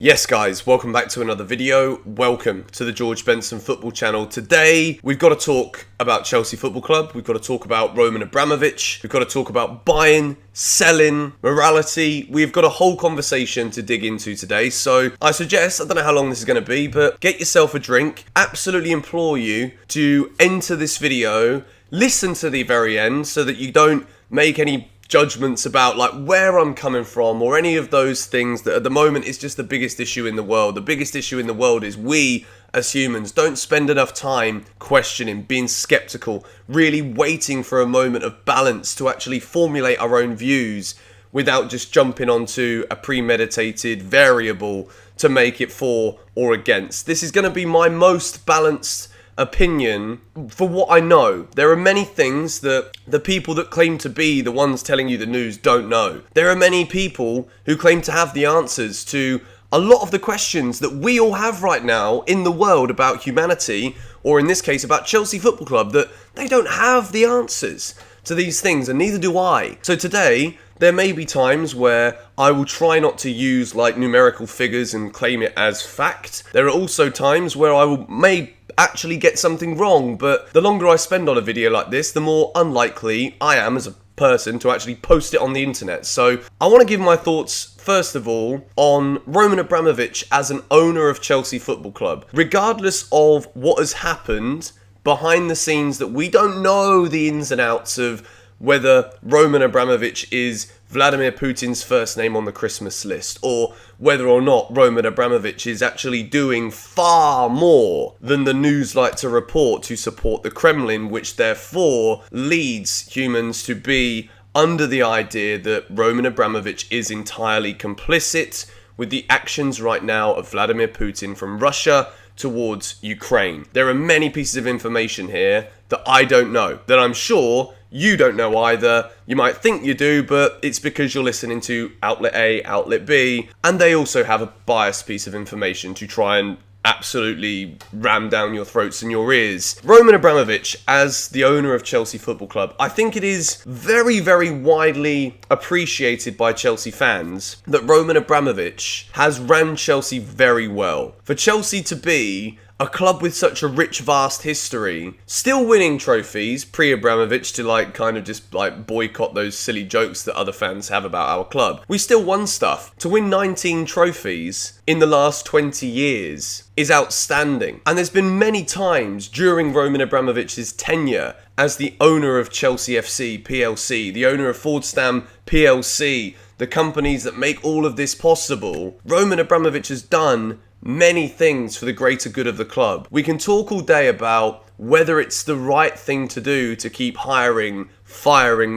Yes guys, welcome back to another video. Welcome to the George Benson Football Channel. Today, we've got to talk about Chelsea Football Club. We've got to talk about Roman Abramovich. We've got to talk about buying, selling, morality. We've got a whole conversation to dig into today. So I suggest, I don't know how long this is going to be, but get yourself a drink. Absolutely implore you to enter this video, listen to the very end so that you don't make any judgments about like where I'm coming from or any of those things that at the moment is just the biggest issue in the world. The biggest issue in the world is we as humans don't spend enough time questioning, being skeptical, really waiting for a moment of balance to actually formulate our own views without just jumping onto a premeditated variable to make it for or against. This is going to be my most balanced opinion for what I know. There are many things that the people that claim to be the ones telling you the news don't know. There are many people who claim to have the answers to a lot of the questions that we all have right now in the world about humanity, or in this case about Chelsea Football Club, that they don't have the answers to these things, and neither do I. So today, there may be times where I will try not to use like numerical figures and claim it as fact. There are also times where I may actually get something wrong, but the longer I spend on a video like this, the more unlikely I am as a person to actually post it on the internet. So I want to give my thoughts, first of all, on Roman Abramovich as an owner of Chelsea Football Club. Regardless of what has happened behind the scenes, that we don't know the ins and outs of whether Roman Abramovich is Vladimir Putin's first name on the Christmas list, or whether or not Roman Abramovich is actually doing far more than the news like to report to support the Kremlin, which therefore leads humans to be under the idea that Roman Abramovich is entirely complicit with the actions right now of Vladimir Putin from Russia towards Ukraine. There are many pieces of information here that I don't know, that I'm sure you don't know either. You might think you do, but it's because you're listening to outlet A, outlet B, and they also have a biased piece of information to try and absolutely ram down your throats and your ears. Roman Abramovich, as the owner of Chelsea Football Club, I think it is very, very widely appreciated by Chelsea fans that Roman Abramovich has ran Chelsea very well. For Chelsea to be a club with such a rich, vast history, still winning trophies, pre-Abramovich, to like kind of just like boycott those silly jokes that other fans have about our club. We still won stuff. To win 19 trophies in the last 20 years is outstanding. And there's been many times during Roman Abramovich's tenure as the owner of Chelsea FC PLC, the owner of Fordstam PLC, the companies that make all of this possible, Roman Abramovich has done many things for the greater good of the club. We can talk all day about whether it's the right thing to do to keep firing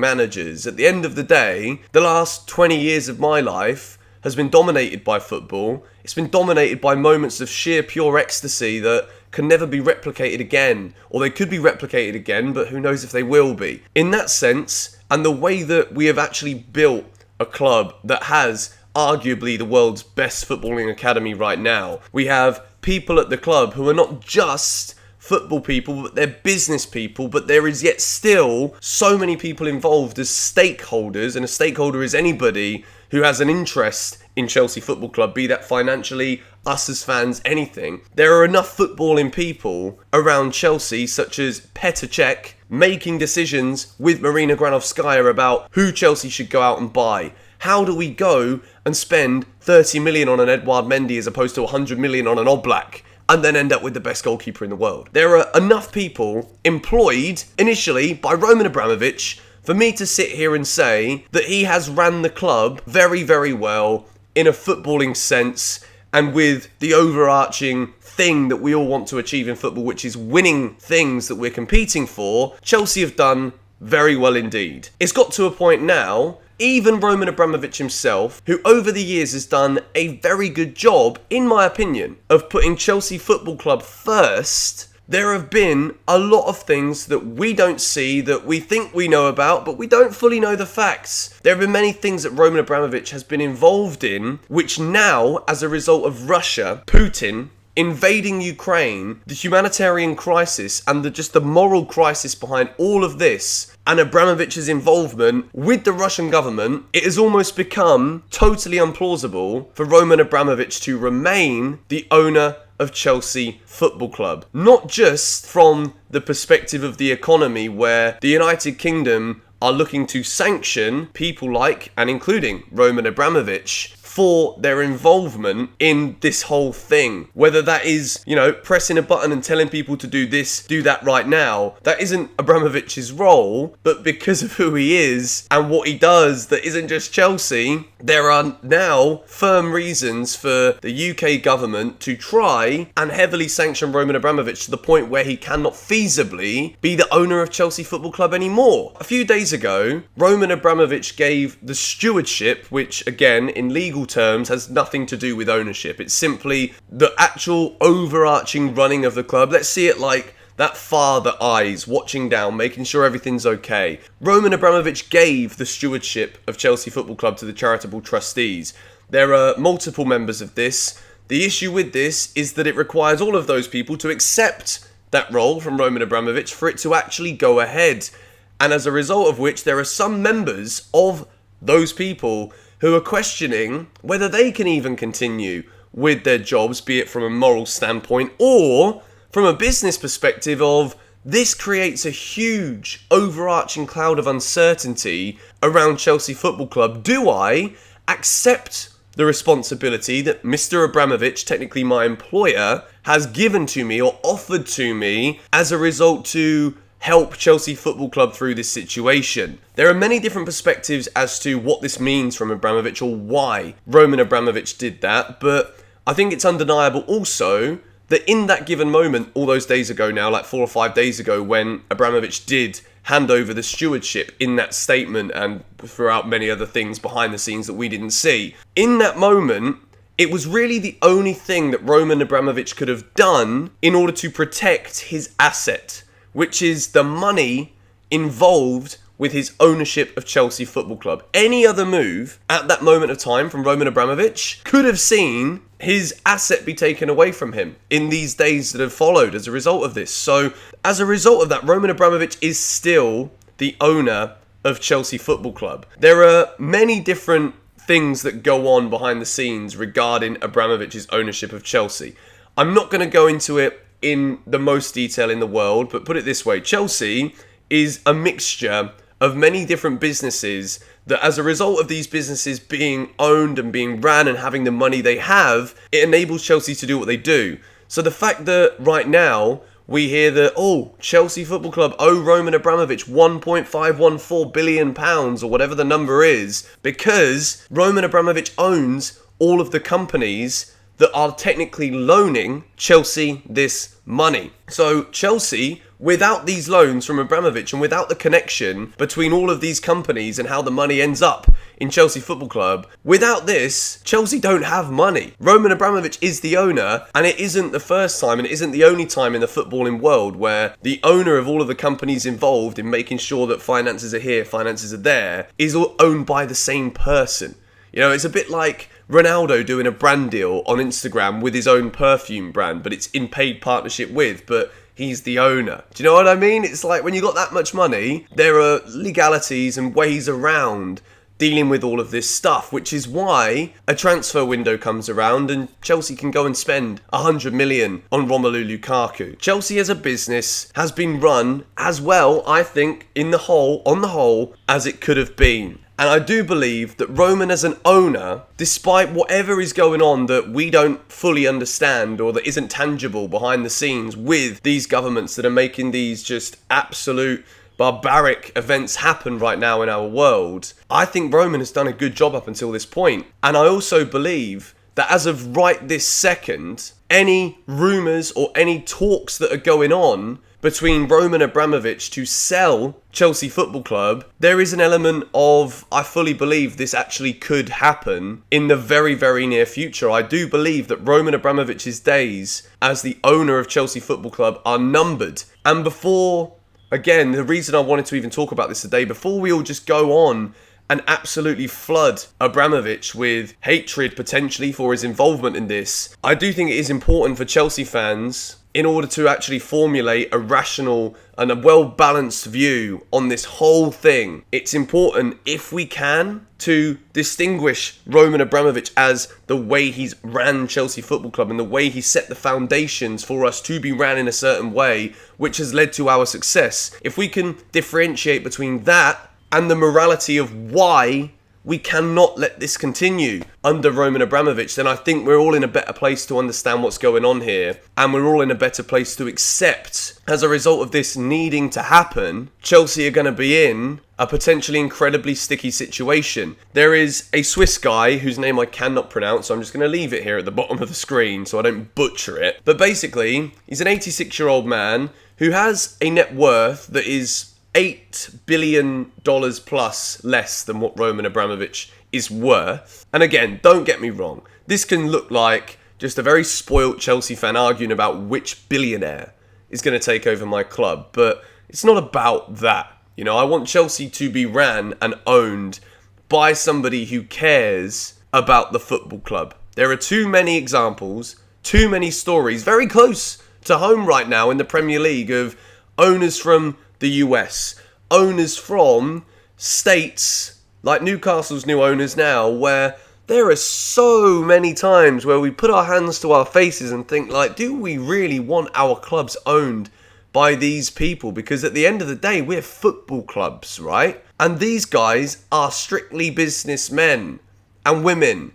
managers. At the end of the day, the last 20 years of my life has been dominated by football. It's been dominated by moments of sheer pure ecstasy that can never be replicated again, or they could be replicated again, but who knows if they will be. In that sense, and the way that we have actually built a club that has arguably the world's best footballing academy right now. We have people at the club who are not just football people, but they're business people, but there is yet still so many people involved as stakeholders, and a stakeholder is anybody who has an interest in Chelsea Football Club, be that financially, us as fans, anything. There are enough footballing people around Chelsea, such as Petr Cech, making decisions with Marina Granovskaya about who Chelsea should go out and buy. How do we go and spend 30 million on an Edouard Mendy as opposed to 100 million on an Oblak and then end up with the best goalkeeper in the world? There are enough people employed initially by Roman Abramovich for me to sit here and say that he has ran the club very, very well in a footballing sense, and with the overarching thing that we all want to achieve in football, which is winning things that we're competing for, Chelsea have done very well indeed. It's got to a point now, even Roman Abramovich himself, who over the years has done a very good job, in my opinion, of putting Chelsea Football Club first, there have been a lot of things that we don't see, that we think we know about, but we don't fully know the facts. There have been many things that Roman Abramovich has been involved in, which now, as a result of Russia, Putin, invading Ukraine, the humanitarian crisis, and the moral crisis behind all of this, and Abramovich's involvement with the Russian government, it has almost become totally implausible for Roman Abramovich to remain the owner of Chelsea Football Club. Not just from the perspective of the economy, where the United Kingdom are looking to sanction people like, and including Roman Abramovich, for their involvement in this whole thing. Whether that is, pressing a button and telling people to do this, do that right now. That isn't Abramovich's role, but because of who he is and what he does that isn't just Chelsea, there are now firm reasons for the UK government to try and heavily sanction Roman Abramovich to the point where he cannot feasibly be the owner of Chelsea Football Club anymore. A few days ago, Roman Abramovich gave the stewardship, which again, in legal terms, has nothing to do with ownership. It's simply the actual overarching running of the club. Let's see it like that father eyes watching down, making sure everything's okay. Roman Abramovich gave the stewardship of Chelsea Football Club to the charitable trustees. There are multiple members of this. The issue with this is that it requires all of those people to accept that role from Roman Abramovich for it to actually go ahead. And as a result of which, there are some members of those people who are questioning whether they can even continue with their jobs, be it from a moral standpoint or from a business perspective of this creates a huge overarching cloud of uncertainty around Chelsea Football Club. Do I accept the responsibility that Mr. Abramovich, technically my employer, has given to me or offered to me as a result to help Chelsea Football Club through this situation? There are many different perspectives as to what this means from Abramovich or why Roman Abramovich did that, but I think it's undeniable also that in that given moment, all those days ago now, like 4 or 5 days ago, when Abramovich did hand over the stewardship in that statement and throughout many other things behind the scenes that we didn't see, in that moment, it was really the only thing that Roman Abramovich could have done in order to protect his asset, which is the money involved with his ownership of Chelsea Football Club. Any other move at that moment of time from Roman Abramovich could have seen his asset be taken away from him in these days that have followed as a result of this. So, as a result of that, Roman Abramovich is still the owner of Chelsea Football Club. There are many different things that go on behind the scenes regarding Abramovich's ownership of Chelsea. I'm not going to go into it in the most detail in the world, but put it this way, Chelsea is a mixture of many different businesses that, as a result of these businesses being owned and being ran and having the money they have, it enables Chelsea to do what they do. So the fact that right now we hear that, Chelsea Football Club owe Roman Abramovich £1.514 billion or whatever the number is, because Roman Abramovich owns all of the companies that are technically loaning Chelsea this money. So Chelsea, without these loans from Abramovich and without the connection between all of these companies and how the money ends up in Chelsea Football Club, without this, Chelsea don't have money. Roman Abramovich is the owner, and it isn't the first time and it isn't the only time in the footballing world where the owner of all of the companies involved in making sure that finances are here, finances are there, is all owned by the same person. It's a bit like Ronaldo doing a brand deal on Instagram with his own perfume brand, but it's in paid partnership with, but he's the owner. Do you know what I mean? It's like when you got that much money, there are legalities and ways around dealing with all of this stuff, which is why a transfer window comes around and Chelsea can go and spend 100 million on Romelu Lukaku. Chelsea as a business has been run as well, I think, on the whole, as it could have been. And I do believe that Roman as an owner, despite whatever is going on that we don't fully understand or that isn't tangible behind the scenes with these governments that are making these just absolute barbaric events happen right now in our world, I think Roman has done a good job up until this point. And I also believe that as of right this second, any rumours or any talks that are going on between Roman Abramovich to sell Chelsea Football Club, there is an element of, I fully believe this actually could happen in the very, very near future. I do believe that Roman Abramovich's days as the owner of Chelsea Football Club are numbered. And before, again, the reason I wanted to even talk about this today, before we all just go on and absolutely flood Abramovich with hatred potentially for his involvement in this, I do think it is important for Chelsea fans, in order to actually formulate a rational and a well-balanced view on this whole thing, it's important, if we can, to distinguish Roman Abramovich as the way he's ran Chelsea Football Club and the way he set the foundations for us to be ran in a certain way, which has led to our success. If we can differentiate between that and the morality of why we cannot let this continue under Roman Abramovich, then I think we're all in a better place to understand what's going on here, and we're all in a better place to accept, as a result of this needing to happen, Chelsea are going to be in a potentially incredibly sticky situation. There is a Swiss guy whose name I cannot pronounce, so I'm just going to leave it here at the bottom of the screen so I don't butcher it. But basically, he's an 86-year-old man who has a net worth that is $8 billion plus less than what Roman Abramovich is worth. And again, don't get me wrong, this can look like just a very spoilt Chelsea fan arguing about which billionaire is going to take over my club, but it's not about that. You know, I want Chelsea to be ran and owned by somebody who cares about the football club. There are too many examples, too many stories, very close to home right now in the Premier League, of owners from the US, owners from states like Newcastle's new owners now, where there are so many times where we put our hands to our faces and think, like, do we really want our clubs owned by these people? Because at the end of the day, we're football clubs, right? And these guys are strictly businessmen and women.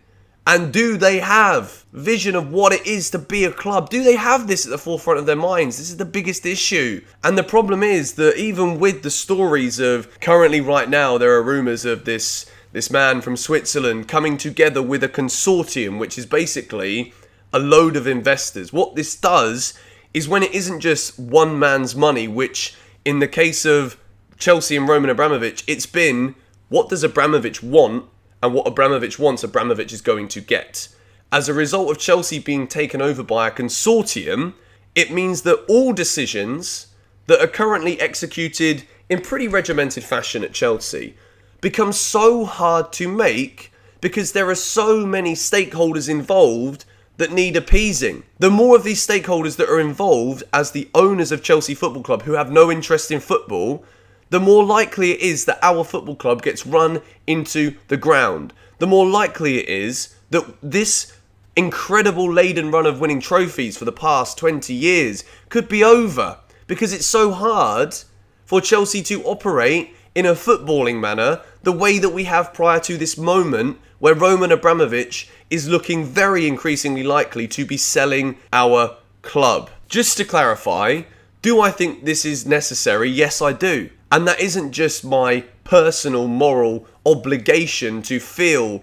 And do they have vision of what it is to be a club? Do they have this at the forefront of their minds? This is the biggest issue. And the problem is that even with the stories of currently right now, there are rumours of this man from Switzerland coming together with a consortium, which is basically a load of investors. What this does is, when it isn't just one man's money, which in the case of Chelsea and Roman Abramovich, it's been, what does Abramovich want? And what Abramovich wants, Abramovich is going to get. As a result of Chelsea being taken over by a consortium, it means that all decisions that are currently executed in pretty regimented fashion at Chelsea become so hard to make because there are so many stakeholders involved that need appeasing. The more of these stakeholders that are involved as the owners of Chelsea Football Club who have no interest in football, the more likely it is that our football club gets run into the ground. The more likely it is that this incredible laden run of winning trophies for the past 20 years could be over, because it's so hard for Chelsea to operate in a footballing manner the way that we have prior to this moment, where Roman Abramovich is looking very increasingly likely to be selling our club. Just to clarify, do I think this is necessary? Yes, I do. And that isn't just my personal moral obligation to feel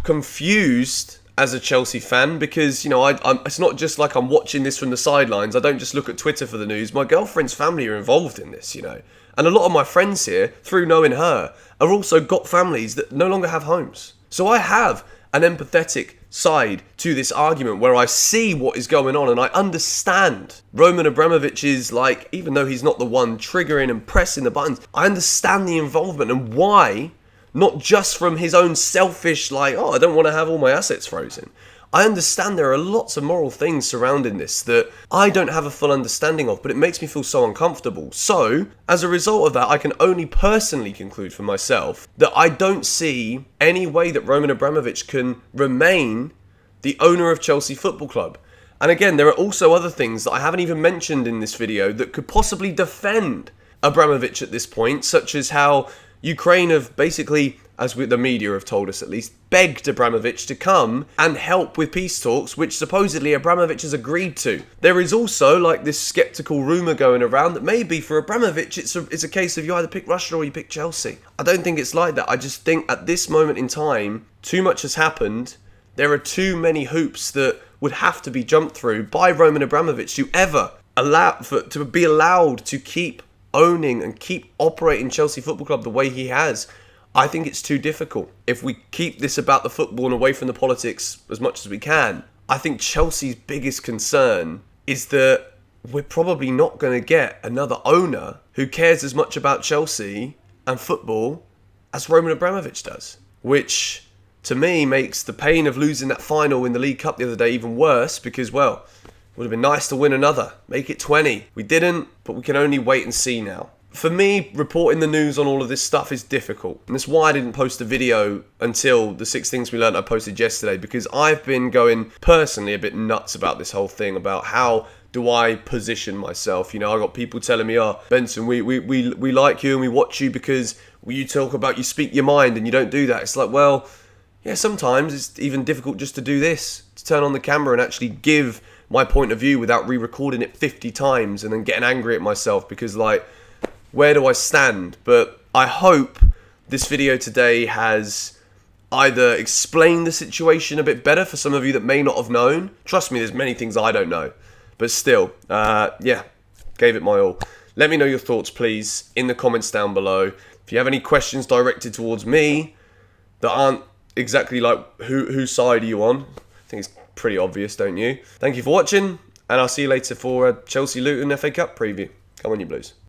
confused as a Chelsea fan, because, you know, it's not just like I'm watching this from the sidelines. I don't just look at Twitter for the news. My girlfriend's family are involved in this, you know. And a lot of my friends here, through knowing her, have also got families that no longer have homes. So I have an empathetic side to this argument where I see what is going on and I understand Roman Abramovich is, like, even though he's not the one triggering and pressing the buttons, I understand the involvement and why, not just from his own selfish, like, oh, I don't want to have all my assets frozen. I understand there are lots of moral things surrounding this that I don't have a full understanding of, but it makes me feel so uncomfortable. So, as a result of that, I can only personally conclude for myself that I don't see any way that Roman Abramovich can remain the owner of Chelsea Football Club. And again, there are also other things that I haven't even mentioned in this video that could possibly defend Abramovich at this point, such as how Ukraine have basically, as the media have told us at least, begged Abramovich to come and help with peace talks, which supposedly Abramovich has agreed to. There is also, like, this skeptical rumour going around that maybe for Abramovich it's a case of you either pick Russia or you pick Chelsea. I don't think it's like that. I just think at this moment in time, too much has happened. There are too many hoops that would have to be jumped through by Roman Abramovich to be allowed to keep owning and keep operating Chelsea Football Club the way he has. I think it's too difficult. If we keep this about the football and away from the politics as much as we can, I think Chelsea's biggest concern is that we're probably not going to get another owner who cares as much about Chelsea and football as Roman Abramovich does, which to me makes the pain of losing that final in the League Cup the other day even worse because, well, it would have been nice to win another, make it 20. We didn't, but we can only wait and see now. For me, reporting the news on all of this stuff is difficult. And that's why I didn't post a video until the 6 things we learned I posted yesterday, because I've been going personally a bit nuts about this whole thing, about how do I position myself. You know, I got people telling me, oh, Benson, we like you and we watch you because you talk about, you speak your mind and you don't do that. It's like, well, yeah, sometimes it's even difficult just to do this, to turn on the camera and actually give my point of view without re-recording it 50 times and then getting angry at myself because, like, where do I stand? But I hope this video today has either explained the situation a bit better for some of you that may not have known. Trust me, there's many things I don't know. But still, yeah, gave it my all. Let me know your thoughts, please, in the comments down below. If you have any questions directed towards me that aren't exactly like whose side are you on, I think it's pretty obvious, don't you? Thank you for watching, and I'll see you later for a Chelsea Luton FA Cup preview. Come on, you Blues.